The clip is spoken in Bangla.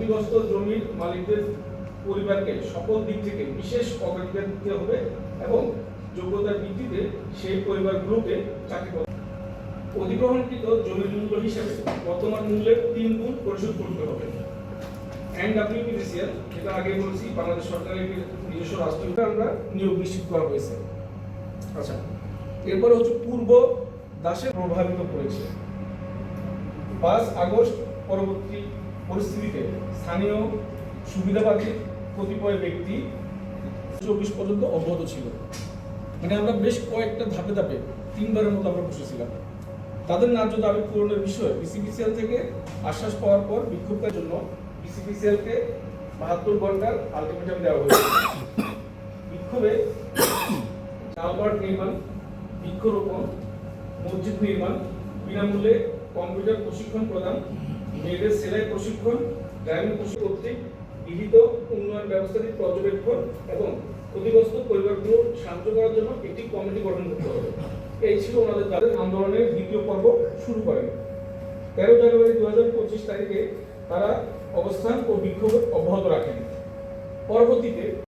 ক্ষতিগ্রস্ত জমির মালিকদের পরিবারকে সকল দিক থেকে বিশেষ অগ্রাধিকার দিতে হবে এবং যোগ্যতার ভিত্তিতে সেই পরিবারগুলোকে চাকরি করতে হবে। অধিগ্রহণকৃত জমির মূল্য হিসেবে বর্তমান মূল্যের 3 গুণ পরিশোধ করতে হবে। NWPDCL, যেটা আগে বলছি, বাংলাদেশ সরকারের নিজস্ব রাষ্ট্রীয় আমরা নিয়োগ নিশ্চিত করা হয়েছে। আচ্ছা, এরপরে হচ্ছে পূর্ব দাসে প্রভাবিত করেছে। 5 আগস্ট পরবর্তী পরিস্থিতিতে স্থানীয় সুবিধাবাদী কতিপয় ব্যক্তি 24 পর্যন্ত অব্যাহত ছিল। মানে আমরা বেশ কয়েকটা ধাপে ধাপে 3বারের মতো আমরা বসেছিলাম। তাদের ন্যায্য দাবি পূরণের বিষয়ে বিসিবিসিএল থেকে আশ্বাস পাওয়ার পর বিক্ষোভের জন্য বিসিবিসিএলকে 72 ঘন্টার আলটিমেটাম দেওয়া হয়েছে। বিক্ষোভে জালপাট নির্মাণ, বৃক্ষরোপণ, মসজিদ নির্মাণ, বিনামূল্যে কম্পিউটার প্রশিক্ষণ প্রদান, মেয়েদের সেলাই প্রশিক্ষণ, ড্রাইভিং প্রশিক্ষণ কর্তৃক গৃহীত উন্নয়ন ব্যবস্থাটি পর্যবেক্ষণ এবং ক্ষতিগ্রস্ত পরিবারগুলো সাহায্য করার জন্য একটি কমিটি গঠন করতে হবে। এই ছিল ওনাদের তাদের আন্দোলনের দ্বিতীয় পর্ব শুরু করেন। 13 জানুয়ারি 2025 তারিখে তারা অবস্থান ও বিক্ষোভ অব্যাহত রাখেন। পরবর্তীতে